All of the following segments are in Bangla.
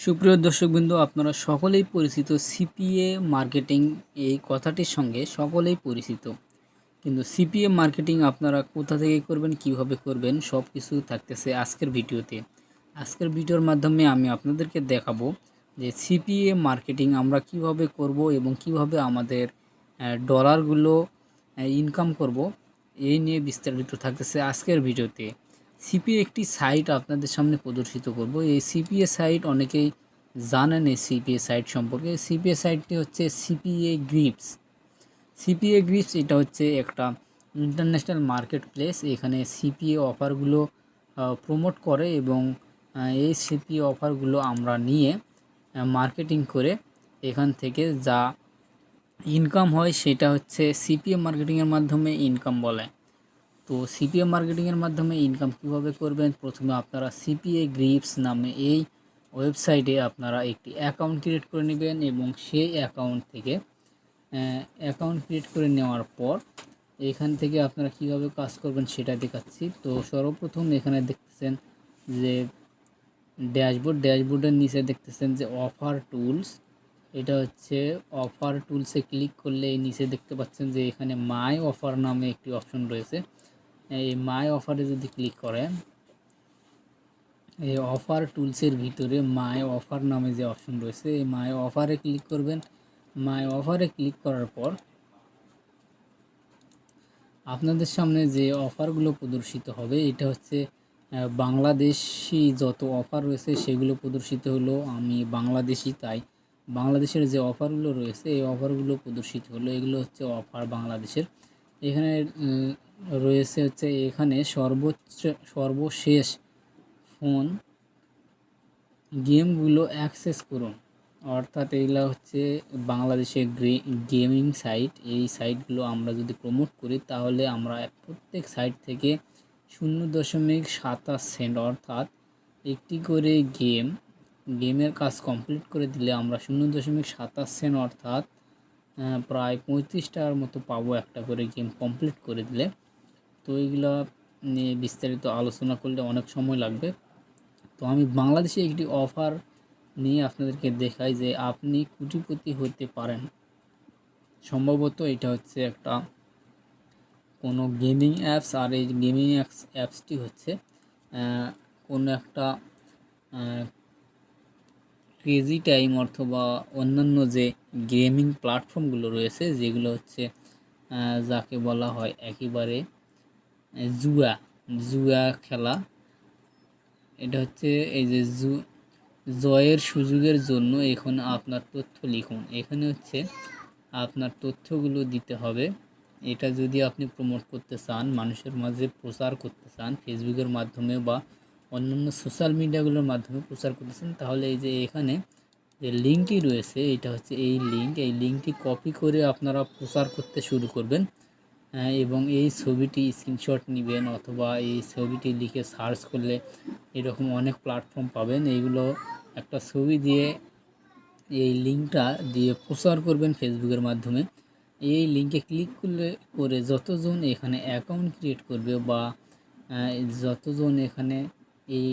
সুপ্রিয় দর্শকবৃন্দ, আপনারা সকলেই পরিচিত সিপিএ মার্কেটিং এই কথাটির সঙ্গে সকলেই পরিচিত। কিন্তু সিপিএ মার্কেটিং আপনারা কোথা থেকে করবেন, কিভাবে করবেন, সব কিছু থাকতেছে আজকের ভিডিওতে। আজকের ভিডিওর মাধ্যমে আমি আপনাদেরকে দেখাবো যে সিপিএ মার্কেটিং আমরা কিভাবে করব এবং কিভাবে আমাদের ডলারগুলো ইনকাম করব, এই নিয়ে বিস্তারিত থাকতেছে আজকের ভিডিওতে। সিপিএ একটি সাইট আপনাদের সামনে প্রদর্শিত করব। এই সিপিএ সাইট অনেকেই জানেন। এই সিপিএ সাইট সম্পর্কে, সিপিএ সাইটটি হচ্ছে সিপিএ গ্রিপস। সিপিএ গ্রিপস এটা হচ্ছে একটা ইন্টারন্যাশনাল মার্কেট প্লেস। এখানে সিপিএ অফারগুলো প্রমোট করে এবং এই সিপিএ অফারগুলো আমরা নিয়ে মার্কেটিং করে এখান থেকে যা ইনকাম হয় সেটা হচ্ছে সিপিএ মার্কেটিংয়ের মাধ্যমে ইনকাম বলে। তো সিপিএ মার্কেটিংয়ের মাধ্যমে ইনকাম কিভাবে করবেন, প্রথমে আপনারা সিপিএ গ্রিপস নামে এই ওয়েবসাইটে আপনারা একটি অ্যাকাউন্ট ক্রিয়েট করে নেবেন এবং সেই অ্যাকাউন্ট থেকে অ্যাকাউন্ট ক্রিয়েট করে নেওয়ার পর এখান থেকে আপনারা কিভাবে কাজ করবেন সেটা দেখাচ্ছি। তো সর্বপ্রথম এখানে দেখতেছেন যে ড্যাশবোর্ডের নিচে দেখতেছেন যে অফার টুলস। এটা হচ্ছে অফার টুলসে ক্লিক করলে এই নিচে দেখতে পাচ্ছেন যে এখানে মাই অফার নামে একটি অপশন রয়েছে। এই মাই অফারে যদি ক্লিক করেন, এই অফার টুলসের ভিতরে মাই অফার নামে যে অপশন রয়েছে, এই মাই অফারে ক্লিক করবেন। মাই অফারে ক্লিক করার পর আপনাদের সামনে যে অফারগুলো প্রদর্শিত হবে, এটা হচ্ছে বাংলাদেশি যত অফার রয়েছে সেগুলো প্রদর্শিত হলো। আমি বাংলাদেশি, তাই বাংলাদেশের যে অফারগুলো রয়েছে এই অফারগুলো প্রদর্শিত হলো। এগুলো হচ্ছে অফার বাংলাদেশের। এখানে রয়েছে হচ্ছে এখানে সর্বশেষ ফোন গেমগুলো অ্যাক্সেস করুন। অর্থাৎ এগুলো হচ্ছে বাংলাদেশের গেমিং সাইট। এই সাইটগুলো আমরা যদি প্রমোট করি তাহলে আমরা প্রত্যেক সাইট থেকে 0.27 সেন্ট অর্থাৎ একটি করে গেমের কাজ কমপ্লিট করে দিলে আমরা 0.27 সেন্ট অর্থাৎ প্রায় 35 টাকার মতো পাবো একটা করে গেম কমপ্লিট করে দিলে। তো এইগুলো নিয়ে বিস্তারিত আলোচনা করলে অনেক সময় লাগবে। তো আমি বাংলাদেশে একটি অফার নিয়ে আপনাদেরকে দেখাই যে আপনি কোটিপতি হতে পারেন। সম্ভবত এটা হচ্ছে একটা কোনো গেমিং অ্যাপস, আর এই গেমিং অ্যাপসটি হচ্ছে কোনো একটা ক্রেজি টাইম অথবা অন্যান্য যে গেমিং প্ল্যাটফর্মগুলো রয়েছে যেগুলো হচ্ছে যাকে বলা হয় একেবারে জুয়া খেলা। এটা হচ্ছে এই যে জয়ের সুযোগের জন্য এখানে আপনার তথ্য লিখুন। এখানে হচ্ছে আপনার তথ্যগুলো দিতে হবে। এটা যদি আপনি প্রমোট করতে চান, মানুষের মাঝে প্রচার করতে চান, ফেসবুকের মাধ্যমে বা অন্যান্য সোশ্যাল মিডিয়াগুলোর মাধ্যমে প্রচার করতে চান, তাহলে এই যে এখানে যে লিঙ্কটি রয়েছে এটা হচ্ছে এই লিঙ্কটি কপি করে আপনারা প্রচার করতে শুরু করবেন। এবং এই ছবিটি স্ক্রিনশট নেবেন অথবা এই ছবিটি লিখে সার্চ করলে এরকম অনেক প্ল্যাটফর্ম পাবেন। এইগুলো একটা ছবি দিয়ে এই লিঙ্কটা দিয়ে প্রচার করবেন ফেসবুকের মাধ্যমে। এই লিঙ্কে ক্লিক করে যতজন এখানে অ্যাকাউন্ট ক্রিয়েট করবে বা যতজন এখানে এই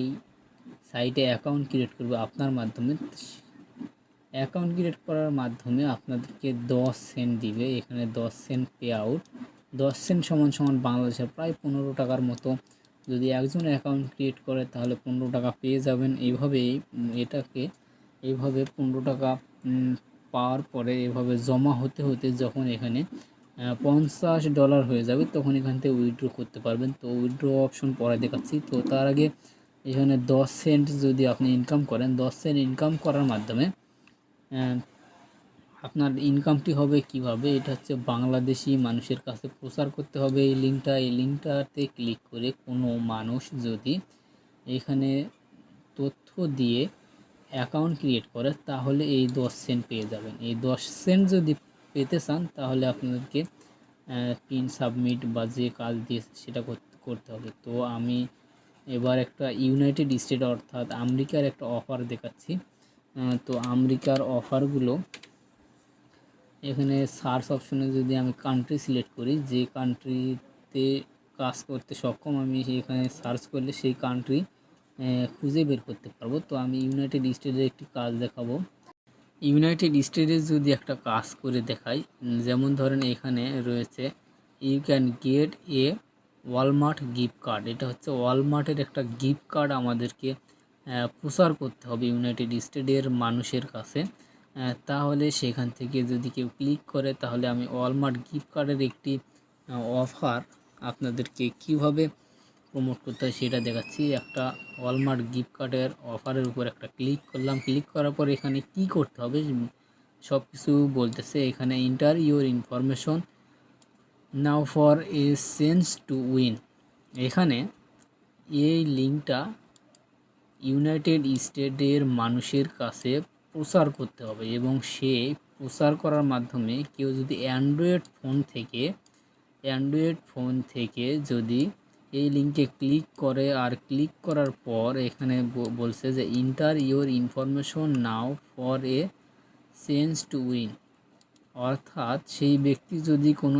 সাইটে অ্যাকাউন্ট ক্রিয়েট করবে আপনার মাধ্যমে, অ্যাকাউন্ট ক্রিয়েট করার মাধ্যমে আপনাদেরকে 10 সেন্ট দিবে। এখানে 10 সেন্ট পে আউট। 10 সেন্ট সমান বাংলাদেশের প্রায় 15 টাকার মতো। যদি একজন অ্যাকাউন্ট ক্রিয়েট করে তাহলে 15 টাকা পেয়ে যাবেন। এইভাবে 15 টাকা পাওয়ার পরে এভাবে জমা হতে যখন এখানে $50 হয়ে যাবে তখন এখান থেকে উইথড্র করতে পারবেন। তো উইথড্র অপশন পরে দেখাচ্ছি। তো তার আগে এখানে 10 সেন্ট যদি আপনি ইনকাম করেন, 10 সেন্ট ইনকাম করার মাধ্যমে আপনার ইনকামটি হবে কিভাবে, এটা হচ্ছে বাংলাদেশি মানুষের কাছে প্রচার করতে হবে এই লিঙ্কটাতে ক্লিক করে কোনো মানুষ যদি এখানে তথ্য দিয়ে অ্যাকাউন্ট ক্রিয়েট করে তাহলে এই 10 সেন্ট পেয়ে যাবেন। এই 10 সেন্ট যদি পেতে চান তাহলে আপনাদেরকে পিন সাবমিট বা যে কাজ দিয়েছে সেটা করতে হবে। তো আমি এবার একটা ইউনাইটেড স্টেট অর্থাৎ আমেরিকার একটা অফার দেখাচ্ছি। তো আমেরিকার অফারগুলো এখানে সার্চ অপশনে যদি আমি কান্ট্রি সিলেক্ট করি, যে কান্ট্রিতে কাজ করতে সক্ষম আমি এখানে সার্চ করলে সেই কান্ট্রি খুঁজে বের করতে পারবো। তো আমি ইউনাইটেড স্টেটের একটি কাজ দেখাবো। ইউনাইটেড স্টেটে যদি একটা কাজ করে দেখাই, যেমন ধরেন এখানে রয়েছে you can get a Walmart gift card. এটা হচ্ছে ওয়ালমার্টের একটা গিফট কার্ড আমাদেরকে প্রচার করতে হবে ইউনাইটেড স্টেটের মানুষের কাছে। তাহলে সেখান থেকে যদি কেউ ক্লিক করে, তাহলে আমি ওয়ালমার্ট গিফট কার্ডের একটি অফার আপনাদেরকে কিভাবে প্রমোট করতে হয় সেটা দেখাচ্ছি। একটা ওয়ালমার্ট গিফট কার্ডের অফারের উপর একটা ক্লিক করলাম। ক্লিক করার পর এখানে কি করতে হবে সব কিছু বলতেছে। এখানে enter your information now for a sense to win. এখানে এই লিঙ্কটা ইউনাইটেড স্টেটের মানুষের কাছে প্রচার করতে হবে, এবং সে প্রচার করার মাধ্যমে কেউ যদি অ্যান্ড্রয়েড ফোন থেকে যদি এই লিঙ্কে ক্লিক করে, আর ক্লিক করার পর এখানে বলছে যে enter your information now for a sense to win, অর্থাৎ সেই ব্যক্তি যদি কোনো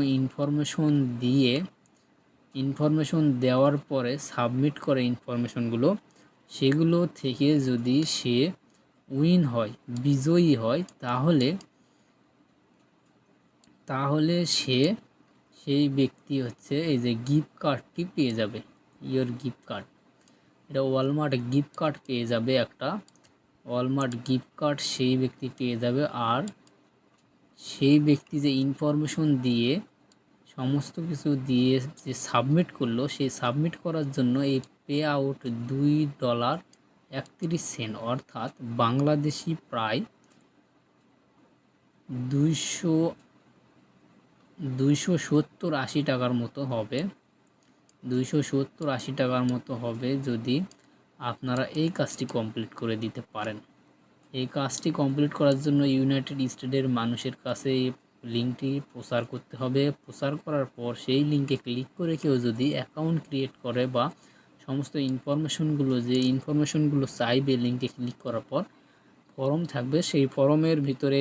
ইনফরমেশন দেওয়ার পরে সাবমিট করে ইনফরমেশনগুলো, সেগুলো থেকে যদি সে উইন হয়, বিজয়ী হয়, তাহলে সেই ব্যক্তি হচ্ছে এই যে গিফট কার্ডটি পেয়ে যাবে। ইয়োর গিফট কার্ড, এটা ওয়ালমার্ট গিফট কার্ড পেয়ে যাবে, একটা ওয়ালমার্ট গিফট কার্ড সেই ব্যক্তি পেয়ে যাবে। আর সেই ব্যক্তি যে ইনফরমেশন দিয়ে সমস্ত কিছু দিয়ে যে সাবমিট করলো, সেই সাবমিট করার জন্য এই পে আউট $2.31, অর্থাৎ বাংলাদেশি প্রায় 270-80 টাকার মতো হবে। 270-80 টাকার মতো হবে যদি আপনারা এই কাজটি কমপ্লিট করে দিতে পারেন। এই কাজটি কমপ্লিট করার জন্য ইউনাইটেড স্টেটের মানুষের কাছে এই লিঙ্কটি প্রচার করতে হবে। প্রচার করার পর সেই লিঙ্কে ক্লিক করে কেউ যদি অ্যাকাউন্ট ক্রিয়েট করে বা সমস্ত ইনফরমেশনগুলো চাইবে, লিঙ্কে ক্লিক করার পর ফর্ম থাকবে, সেই ফর্মের ভিতরে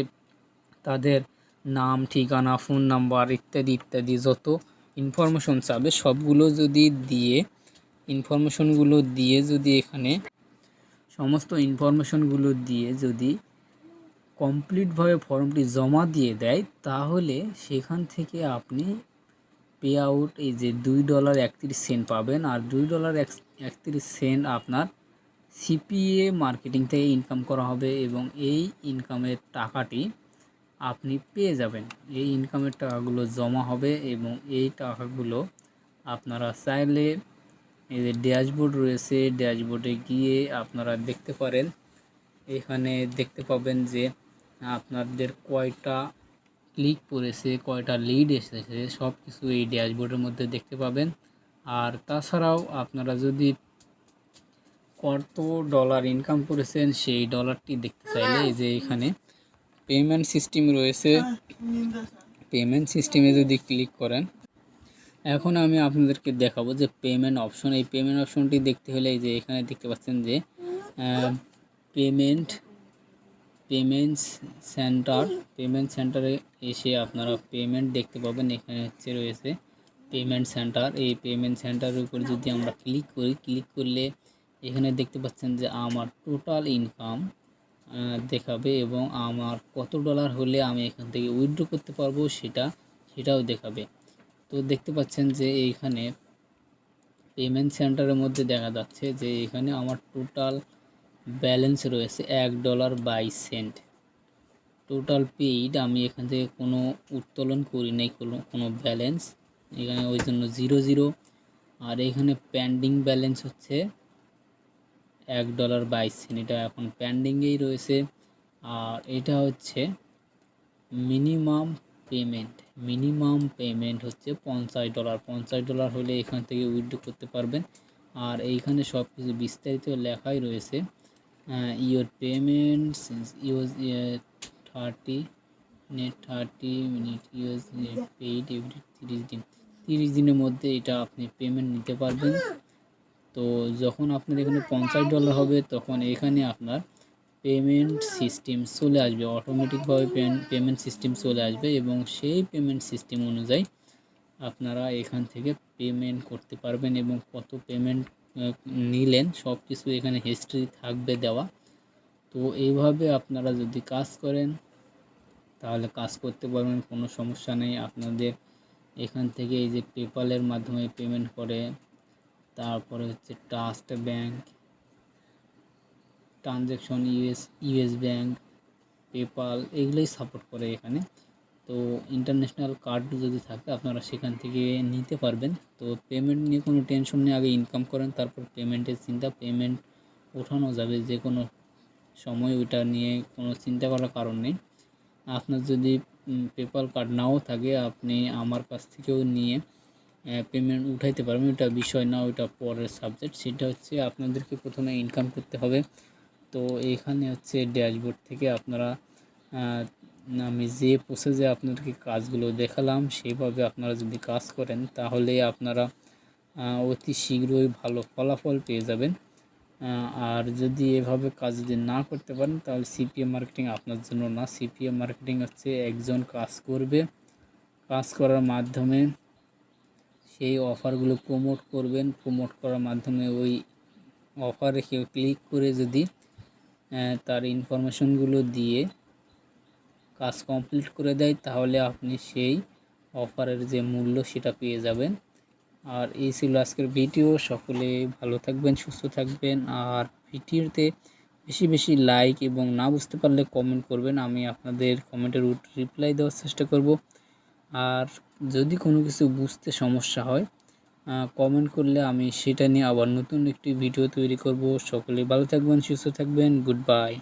তাদের নাম, ঠিকানা, ফোন নাম্বার ইত্যাদি ইত্যাদি যত ইনফরমেশন চাবে সবগুলো যদি এখানে সমস্ত ইনফরমেশনগুলো দিয়ে যদি কমপ্লিটভাবে ফর্মটি জমা দিয়ে দেয়, তাহলে সেখান থেকে আপনি পে আউট এই যে $2.31 পাবেন। আর $2.31 আপনার সিপিএ মার্কেটিং থেকে ইনকাম করা হবে, এবং এই ইনকামের টাকাটি আপনি পেয়ে যাবেন। এই ইনকামের টাকাগুলো জমা হবে, এবং এই টাকাগুলো আপনারা চাইলে এই যে ড্যাশবোর্ড রয়েছে, ড্যাশবোর্ডে গিয়ে আপনারা দেখতে পারেন। এখানে দেখতে পাবেন যে আপনাদের কয়টা ক্লিক করেছে, কয়টা লিড এসেছে, সব কিছু এই ড্যাশবোর্ডের মধ্যে দেখতে পাবেন। আর তাছাড়াও আপনারা যদি কত ডলার ইনকাম করেছেন সেই ডলারটি দেখতে চাইলে এই যে এখানে পেমেন্ট সিস্টেম রয়েছে, পেমেন্ট সিস্টেমে যদি ক্লিক করেন, এখন আমি আপনাদেরকে দেখাবো যে পেমেন্ট অপশন। এই পেমেন্ট অপশনটি দেখতে হলে এই যে এখানে দেখতে পাচ্ছেন যে পেমেন্ট সেন্টারে এসে আপনারা পেমেন্ট দেখতে পাবেন। এখানে রয়েছে পেমেন্ট সেন্টার। এই পেমেন্ট সেন্টারের উপর যদি আমরা ক্লিক করি, ক্লিক করলে এখানে দেখতে পাচ্ছেন যে আমার টোটাল ইনকাম দেখাবে, এবং আমার কত ডলার হলে আমি এখান থেকে উইথড্র করতে পারবো সেটাও দেখাবে। তো দেখতে পাচ্ছেন যে এইখানে পেমেন্ট সেন্টারের মধ্যে দেখা যাচ্ছে যে এখানে আমার টোটাল ব্যালেন্স রয়েছে $1.22। টোটাল পেইড, আমি এখান থেকে কোনো উত্তোলন করি নাই কোনো ব্যালেন্স, এখানে ওই জন্য 0 আর এখানে পেন্ডিং ব্যালেন্স হচ্ছে $1.22, এটা এখন পেন্ডিংয়েই রয়েছে। আর এটা হচ্ছে মিনিমাম পেমেন্ট হচ্ছে $50। $50 হলে এখান থেকে উইথড্র করতে পারবেন। আর এইখানে সব কিছু বিস্তারিত লেখাই রয়েছে। Your payment use 30 minute use paid every 30 দিনের মধ্যে এটা আপনি পেমেন্ট নিতে পারবেন। তো যখন আপনার এখানে $50 হবে, তখন এখানে আপনার পেমেন্ট সিস্টেম চলে আসবে, অটোমেটিকভাবে পেমেন্ট সিস্টেম চলে আসবে, এবং সেই পেমেন্ট সিস্টেম অনুযায়ী আপনারা এখান থেকে পেমেন্ট করতে পারবেন, এবং কত পেমেন্ট নিলেন সব কিছু এখানে হিস্ট্রি থাকবে দেওয়া। তো এইভাবে আপনারা যদি কাজ করেন তাহলে কাজ করতে পারবেন, কোনো সমস্যা নেই। আপনাদের এখান থেকে এই যে পেপ্যালের মাধ্যমে পেমেন্ট করে, তারপরে হচ্ছে trust bank transaction, US bank, PayPal এগুলোই সাপোর্ট করে এখানে। তো ইন্টারন্যাশনাল কার্ড যদি থাকে আপনারা সেখান থেকে নিতে পারবেন। তো পেমেন্ট নিয়ে কোনো টেনশন নেই, আগে ইনকাম করেন তারপর পেমেন্টের চিন্তা। পেমেন্ট ওঠানো যাবে যে কোনো সময়, ওইটা নিয়ে কোনো চিন্তা করার কারণ নেই। আপনার যদি পেপ্যাল কার্ড নাও থাকে আপনি আমার কাছ থেকেও নিয়ে পেমেন্ট উঠাইতে পারবেন, ওইটা বিষয় না, ওইটা পরের সাবজেক্ট। সেটা হচ্ছে আপনাদেরকে প্রথমে ইনকাম করতে হবে। তো এখানে হচ্ছে ড্যাশবোর্ড থেকে আপনারা আমি যে প্রসেসে আপনাদেরকে কাজগুলো দেখালাম সেভাবে আপনারা যদি কাজ করেন তাহলে আপনারা অতি শীঘ্রই ভালো ফলাফল পেয়ে যাবেন। আর যদি এভাবে কাজ যদি না করতে পারেন তাহলে সিপিএম মার্কেটিং আপনার জন্য না। সিপিএম মার্কেটিং হচ্ছে একজন কাজ করবে, কাজ করার মাধ্যমে সেই অফারগুলো প্রমোট করবেন, প্রমোট করার মাধ্যমে ওই অফারে কেউ ক্লিক করে যদি তার ইনফরমেশনগুলো দিয়ে কাজ কমপ্লিট করে দেয় তাহলে আপনি সেই অফারের যে মূল্য সেটা পেয়ে যাবেন। আর এই ছিল আজকের ভিডিও। সকলে ভালো থাকবেন, সুস্থ থাকবেন। আর ভিডিওতে বেশি বেশি লাইক এবং না বুঝতে পারলে কমেন্ট করবেন, আমি আপনাদের কমেন্টের রিপ্লাই দেওয়ার চেষ্টা করব। আর যদি কোনো কিছু বুঝতে সমস্যা হয় কমেন্ট করলে আমি সেটা নিয়ে আবার নতুন একটি ভিডিও তৈরি করব। সকলে ভালো থাকবেন, সুস্থ থাকবেন। Good bye.